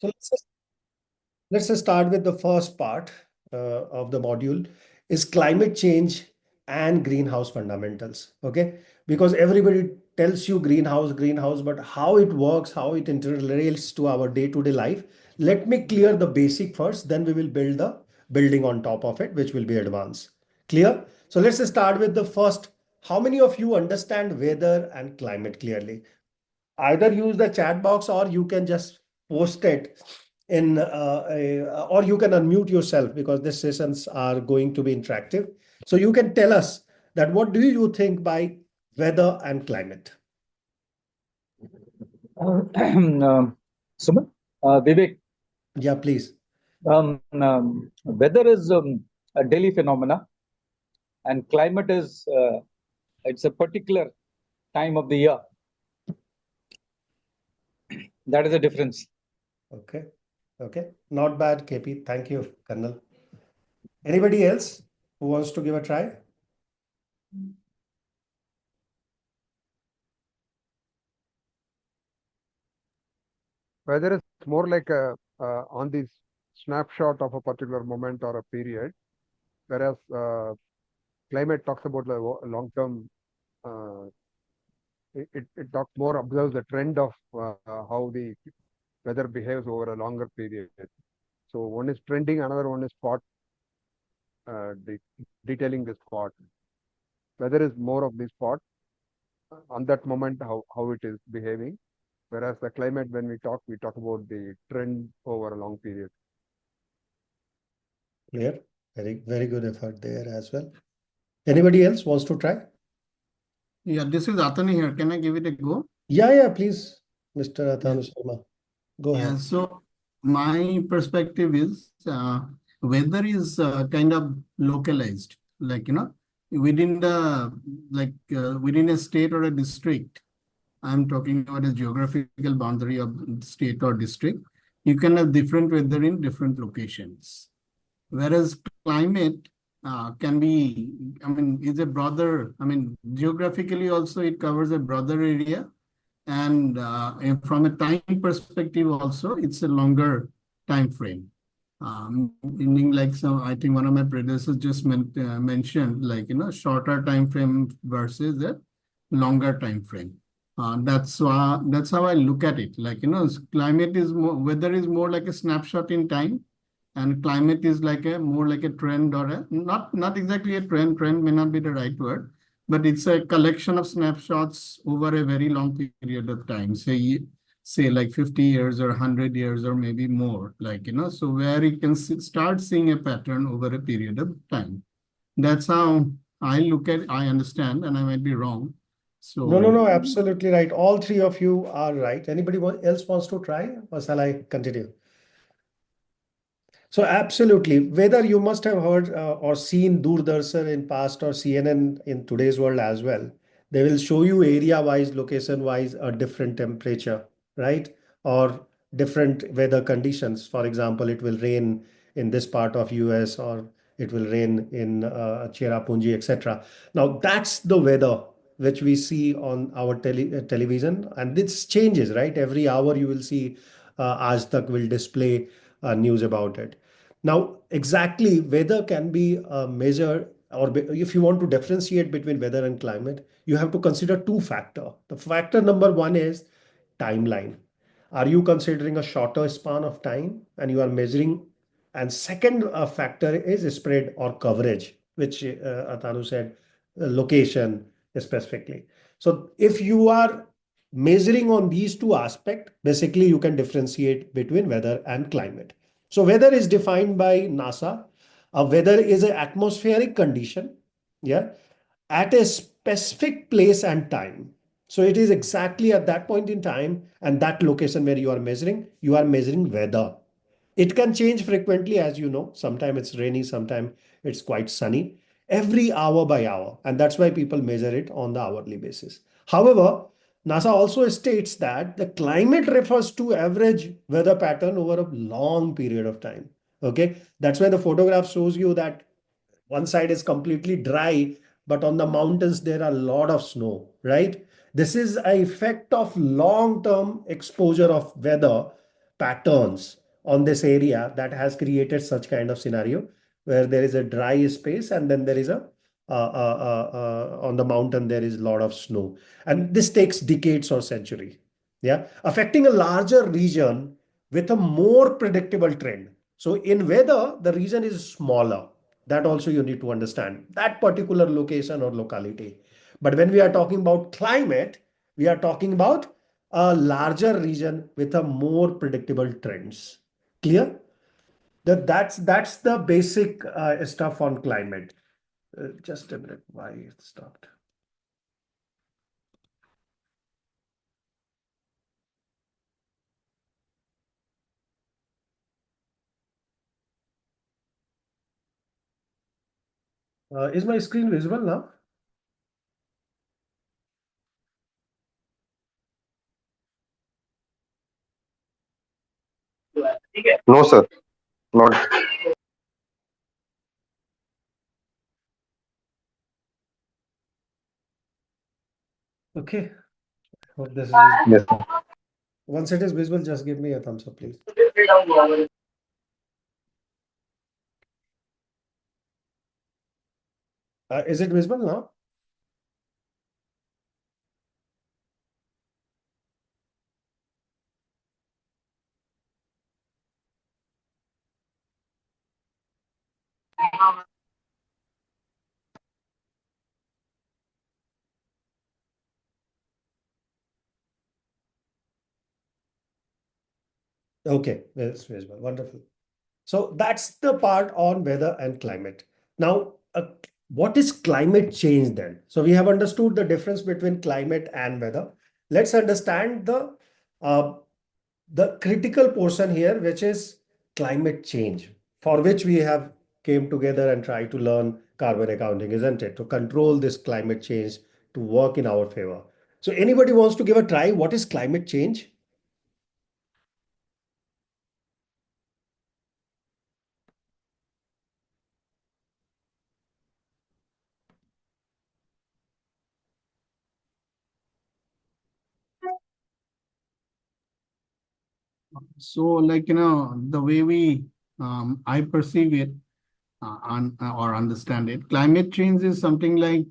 So let's just start with the first part of the module is climate change and greenhouse fundamentals. Okay, because everybody tells you greenhouse, but how it works, how it interrelates to our day-to-day life. Let me clear the basic first, then we will build the building on top of it, which will be advanced. Clear? So let's just start with the first. How many of you understand weather and climate clearly? Either use the chat box or you can just post it in or you can unmute yourself because these sessions are going to be interactive. So you can tell us that what do you think by weather and climate? Suman, Vivek, Yeah, please. weather is a daily phenomena, and climate is it's a particular time of the year. That is the difference. Okay. Okay. Not bad, KP. Thank you, Colonel. Anybody else who wants to give a try? Weather is more like a on the snapshot of a particular moment or a period, whereas climate talks about the long term. Uh, it talks more observes the trend of how the weather behaves over a longer period. So one is trending, another one is spot de detailing the spot. Weather is more of the spot on that moment how it is behaving, whereas the climate when we talk about the trend over a long period. Clear. Very good effort there as well. Anybody else wants to try? Yeah, this is Atani here. Can I give it a go? Yeah, please, Mr. Yeah. Athanu Sharma. Go Yeah, ahead. so my perspective is weather is kind of localized, like, within the, within a state or a district. I'm talking about a geographical boundary of state or district. You can have different weather in different locations. Whereas climate can be, I mean, is a broader, I mean, geographically also it covers a broader area. And from a time perspective also, it's a longer time frame. Meaning like some, I think one of my predecessors just mentioned, like, shorter time frame versus a longer time frame. That's how I look at it. Like, climate is more, weather is more like a snapshot in time, and climate is like a more like a trend or a not exactly a trend. Trend may not be the right word, but it's a collection of snapshots over a very long period of time. Say like 50 years or 100 years or maybe more. Like, so where you can start seeing a pattern over a period of time. That's how I look at. I understand, and I might be wrong. No, So absolutely right. All three of you are right. Anybody else wants to try, or shall I continue? So absolutely, whether you must have heard or seen Doordarshan in past or CNN in today's world as well, they will show you area-wise, location-wise, a different temperature, right? Or different weather conditions. For example, it will rain in this part of US or it will rain in Cherrapunji, etc. Now that's the weather which we see on our television, and this changes, right? Every hour you will see Aaj Tak will display news about it. Now, exactly weather can be measured, or if you want to differentiate between weather and climate, you have to consider two factors. The factor number one is timeline. Are you considering a shorter span of time and you are measuring? And second factor is spread or coverage, which Atanu said, location specifically. So if you are measuring on these two aspects, basically you can differentiate between weather and climate. So weather is defined by NASA. Weather is an atmospheric condition, yeah, at a specific place and time. So it is exactly at that point in time and that location where you are measuring weather. It can change frequently, as you know. Sometimes it's rainy, sometimes it's quite sunny, every hour by hour. And that's why people measure it on the hourly basis. However, NASA also states that the climate refers to average weather pattern over a long period of time. Okay, that's why the photograph shows you that one side is completely dry, but on the mountains there are a lot of snow, right? This is an effect of long-term exposure of weather patterns on this area that has created such kind of scenario where there is a dry space and then there is a on the mountain there is a lot of snow, and this takes decades or century, yeah, affecting a larger region with a more predictable trend. So in weather, the region is smaller. That also you need to understand that particular location or locality. But when we are talking about climate, we are talking about a larger region with a more predictable trends. Clear? That's the basic stuff on climate. Just a minute, why it stopped? Is my screen visible now? No, sir, not. Okay. Hope this is Yes. once it is visible, just give me a thumbs up, please. Is it visible now? Okay, it's visible. Wonderful. So that's the part on weather and climate. Now, what is climate change then? So we have understood the difference between climate and weather. Let's understand uh, the critical portion here, which is climate change, for which we have came together and try to learn carbon accounting, isn't it? To control this climate change to work in our favor. So anybody wants to give a try? What is climate change? So, like, the way I perceive it or understand it, climate change is something like,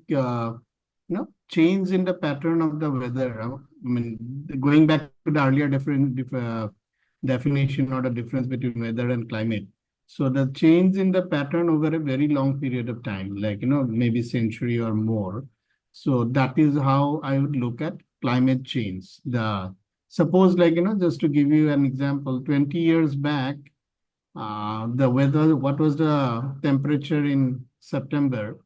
change in the pattern of the weather. I mean, going back to the earlier definition or the difference between weather and climate. So the change in the pattern over a very long period of time, like, maybe century or more. So that is how I would look at climate change. Suppose, like, just to give you an example, 20 years back, the weather, what was the temperature in September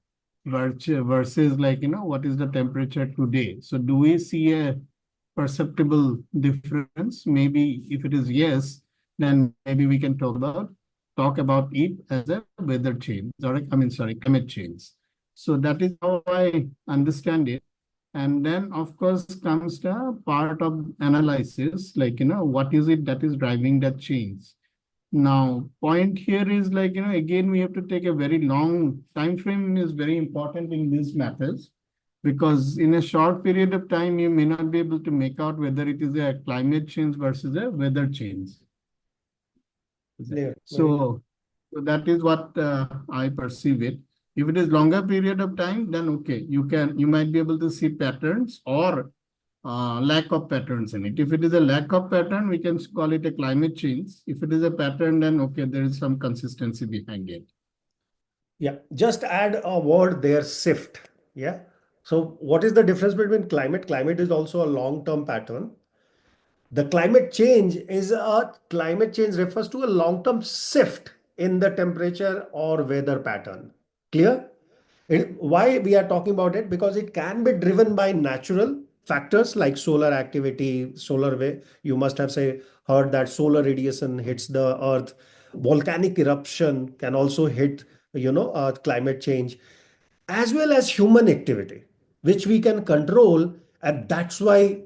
versus, like, what is the temperature today? So do we see a perceptible difference? Maybe if it is yes, then maybe we can talk about it as a weather change, or I mean, sorry, climate change. So that is how I understand it. And then, of course, comes the part of analysis, like, what is it that is driving that change? Now, point here is, like, again, we have to take a very long time frame is very important in these matters, because in a short period of time, you may not be able to make out whether it is a climate change versus a weather change. Clear. So that is what I perceive it. If it is longer period of time, then okay, you might be able to see patterns or lack of patterns in it. If it is a lack of pattern, we can call it a climate change. If it is a pattern, then okay, there is some consistency behind it. Yeah, just add a word there, shift. Yeah. So what is the difference between climate? Climate is also a long-term pattern. The climate change refers to a long-term shift in the temperature or weather pattern. Clear? Why we are talking about it? Because it can be driven by natural factors like solar activity, solar way. You must have heard that solar radiation hits the earth. Volcanic eruption can also hit, climate change, as well as human activity, which we can control. And that's why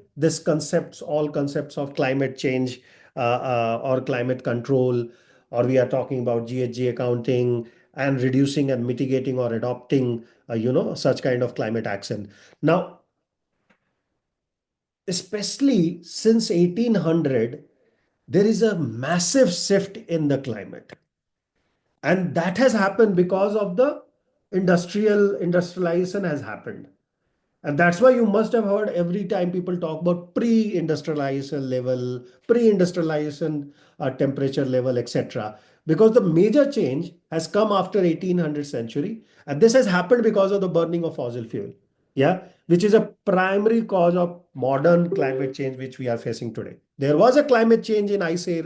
all concepts of climate change or climate control, or we are talking about GHG accounting and reducing and mitigating or adopting, such kind of climate action. Now, especially since 1800, there is a massive shift in the climate. And that has happened because of the industrialization has happened. And that's why you must have heard every time people talk about pre-industrialization level, pre-industrialization temperature level, etc. Because the major change has come after 1800 century, and this has happened because of the burning of fossil fuel. Yeah, which is a primary cause of modern climate change which we are facing today. There was a climate change in ice age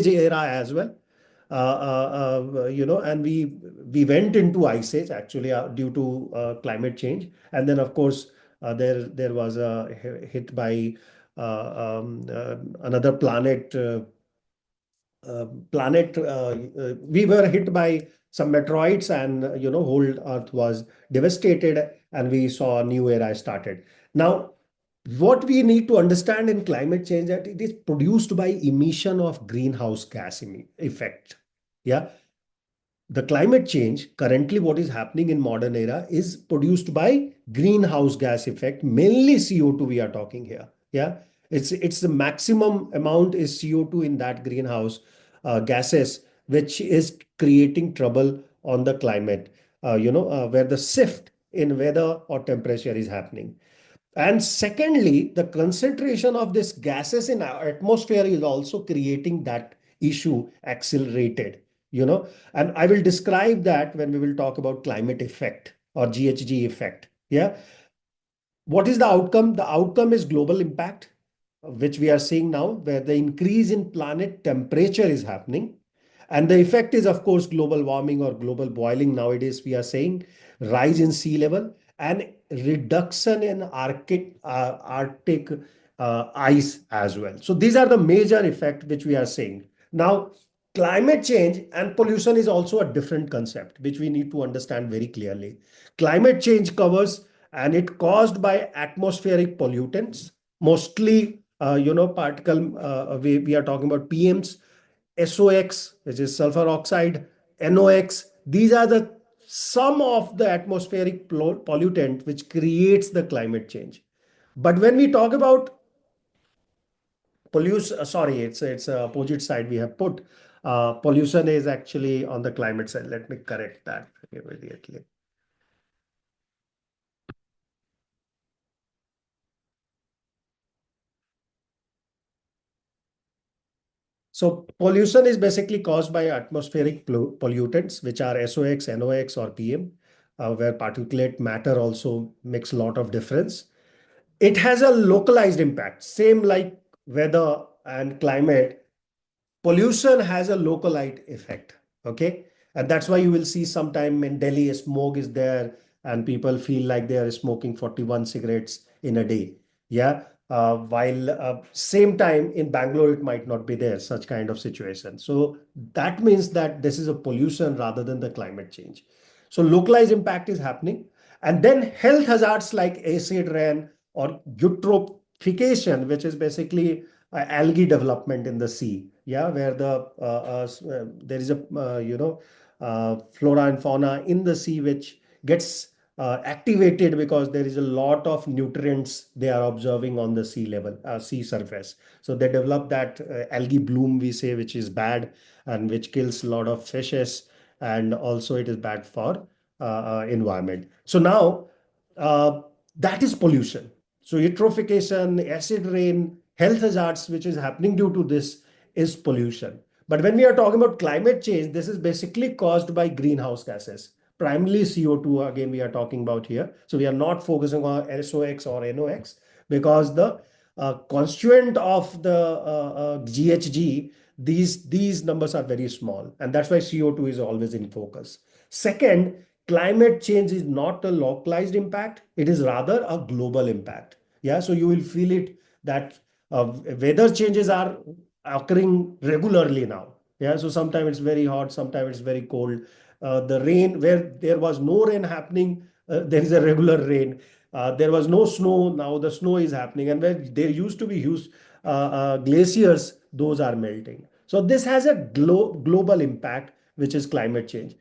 era as well. And we went into ice age actually due to climate change, and then of course there was a hit by another planet. We were hit by some meteoroids, and whole Earth was devastated, and we saw a new era started. Now, what we need to understand in climate change that it is produced by emission of greenhouse gas effect. Yeah, the climate change currently what is happening in modern era is produced by greenhouse gas effect, mainly CO2 we are talking here. Yeah, it's the maximum amount is CO2 in that greenhouse gases, which is creating trouble on the climate, where the shift in weather or temperature is happening. And secondly, the concentration of these gases in our atmosphere is also creating that issue accelerated, and I will describe that when we will talk about climate effect or GHG effect. Yeah. What is the outcome? The outcome is global impact, which we are seeing now, where the increase in planet temperature is happening. And the effect is, of course, global warming or global boiling. Nowadays, we are saying rise in sea level and reduction in Arctic ice as well. So these are the major effect which we are seeing. Now, climate change and pollution is also a different concept, which we need to understand very clearly. Climate change covers and it caused by atmospheric pollutants, mostly, particle, we are talking about PMs, SOx, which is sulfur oxide, NOx. These are the some of the atmospheric pollutant which creates the climate change. But when we talk about pollution, sorry, it's a opposite side we have put. Pollution is actually on the climate side. Let me correct that immediately. So pollution is basically caused by atmospheric pollutants, which are SOx, NOx, or PM, where particulate matter also makes a lot of difference. It has a localized impact, same like weather and climate. Pollution has a localized effect. Okay. And that's why you will see sometime in Delhi, smoke is there and people feel like they are smoking 41 cigarettes in a day. Yeah. While same time in Bangalore, it might not be there, such kind of situation. So that means that this is a pollution rather than the climate change. So localized impact is happening. And then health hazards like acid rain or eutrophication, which is basically algae development in the sea. Yeah, where there is a flora and fauna in the sea which gets activated because there is a lot of nutrients they are observing on the sea level, sea surface. So they develop that algae bloom, we say, which is bad and which kills a lot of fishes, and also it is bad for environment. So now uh, that is pollution. So eutrophication, acid rain, health hazards, which is happening due to this, is pollution. But when we are talking about climate change, this is basically caused by greenhouse gases, primarily CO2. Again, we are talking about here. So we are not focusing on SOx or NOx because the constituent of the GHG, these numbers are very small, and that's why CO2 is always in focus. Second, climate change is not a localized impact; it is rather a global impact. Yeah, so you will feel it that weather changes are occurring regularly now. Yeah, so sometimes it's very hot, sometimes it's very cold. The rain, where there was no rain happening, there is a regular rain. There was no snow, now the snow is happening. And where there used to be huge glaciers, those are melting. So this has a global impact, which is climate change.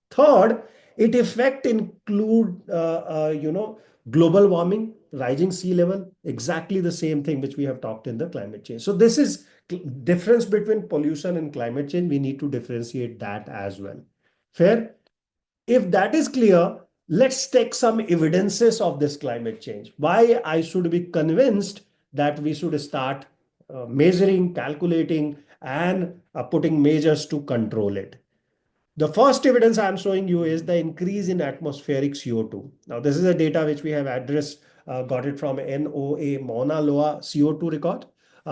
Third, it effect include global warming, rising sea level, exactly the same thing which we have talked in the climate change. So this is difference between pollution and climate change, we need to differentiate that as well. Fair? If that is clear, let's take some evidences of this climate change. Why I should be convinced that we should start measuring, calculating, and putting measures to control it. The first evidence I'm showing you is the increase in atmospheric CO2. Now, this is a data which we have addressed, got it from NOAA Mauna Loa CO2 record,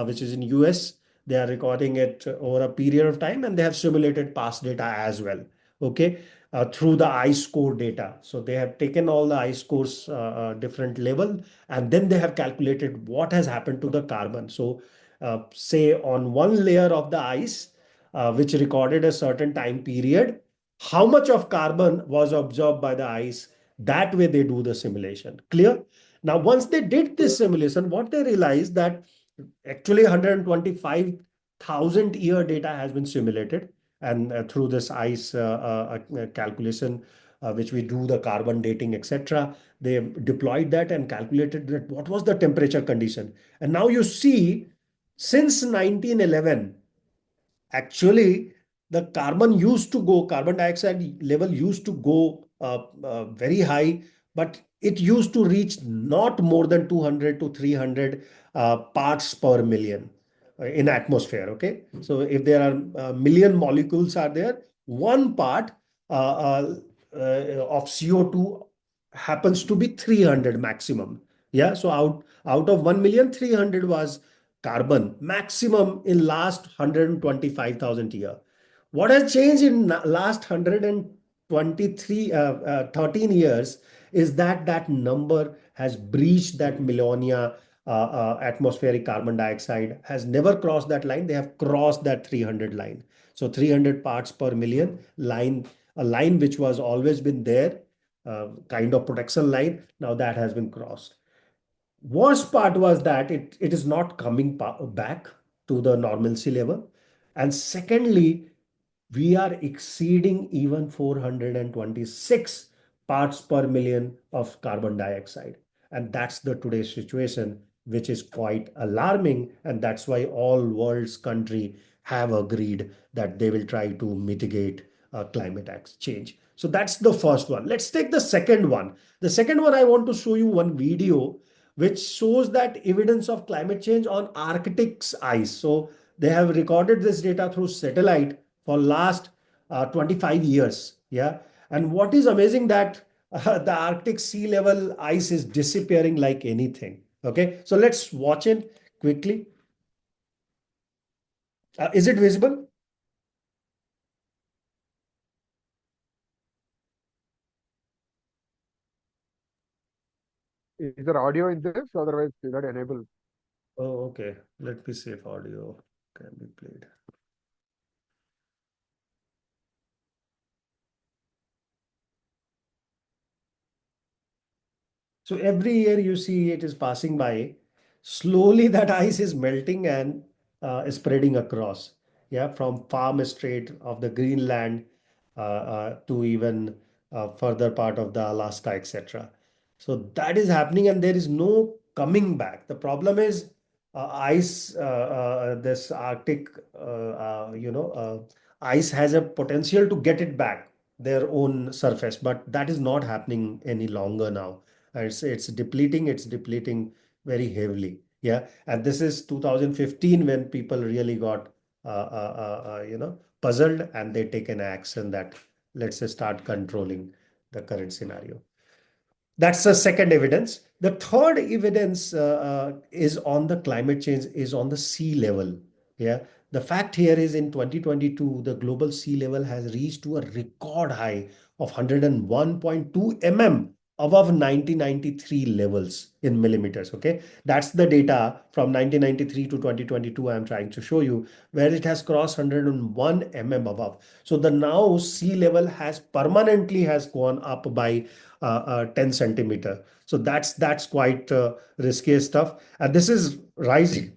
which is in US. They are recording it over a period of time, and they have simulated past data as well. Okay, through the ice core data. So they have taken all the ice cores different level, and then they have calculated what has happened to the carbon. So say on one layer of the ice, which recorded a certain time period, how much of carbon was absorbed by the ice. That way they do the simulation. Clear? Now, once they did this simulation, what they realized that actually 125,000 year data has been simulated, and through this ice calculation, which we do the carbon dating, etc. They deployed that and calculated that what was the temperature condition. And now you see, since 1911, actually the carbon dioxide level used to go very high, but it used to reach not more than 200 to 300 parts per million in atmosphere. Okay, so if there are a million molecules are there, one part of CO2 happens to be 300 maximum. Yeah, so out of 1 million, 300 was carbon maximum in last 125,000 year. What has changed in last 123 13 years is that that number has breached that millennia. Atmospheric carbon dioxide has never crossed that line. They have crossed that 300 line. So 300 parts per million line, a line which was always been there, kind of protection line, now that has been crossed. Worst part was that it is not coming back to the normalcy level. And secondly, we are exceeding even 426 parts per million of carbon dioxide. And that's the today's situation, which is quite alarming. And that's why all world's country have agreed that they will try to mitigate climate change. So that's the first one. Let's take the second one. The second one, I want to show you one video which shows that evidence of climate change on Arctic's ice. So they have recorded this data through satellite for last 25 years. Yeah. And what is amazing that the Arctic sea level ice is disappearing like anything. Okay. So let's watch it quickly. Is it visible? Is there audio in this? Otherwise, you got to enable. Oh, okay. Let me see if audio can be played. So every year you see it is passing by. Slowly that ice is melting and spreading across. Yeah, from farm strait of the Greenland to even further part of the Alaska, etc. So that is happening and there is no coming back. The problem is ice, this Arctic, ice has a potential to get it back their own surface, but that is not happening any longer now. It's depleting very heavily. Yeah, and this is 2015 when people really got puzzled and they take an action that let's say start controlling the current scenario. That's the second evidence. The third evidence is on the climate change is on the sea level. Yeah. The fact here is in 2022, the global sea level has reached to a record high of 101.2 mm above 1993 levels in millimeters. Okay. That's the data from 1993 to 2022 I'm trying to show you, where it has crossed 101 mm above. So the now sea level has permanently has gone up by 10 centimeter. So that's quite risky stuff. And this is rising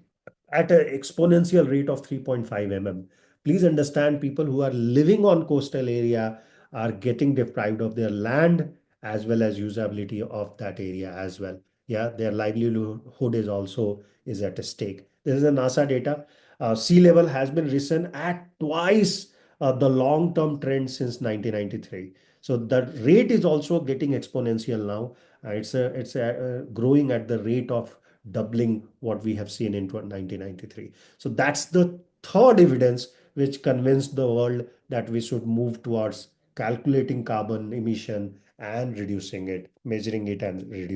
at an exponential rate of 3.5 mm. Please understand, people who are living on coastal area are getting deprived of their land as well as usability of that area as well. Yeah, their livelihood is also is at stake. This is the NASA data. Sea level has been risen at twice the long-term trend since 1993. So the rate is also getting exponential now. It's growing at the rate of doubling what we have seen in 1993. So that's the third evidence which convinced the world that we should move towards calculating carbon emission and reducing it, measuring it and reducing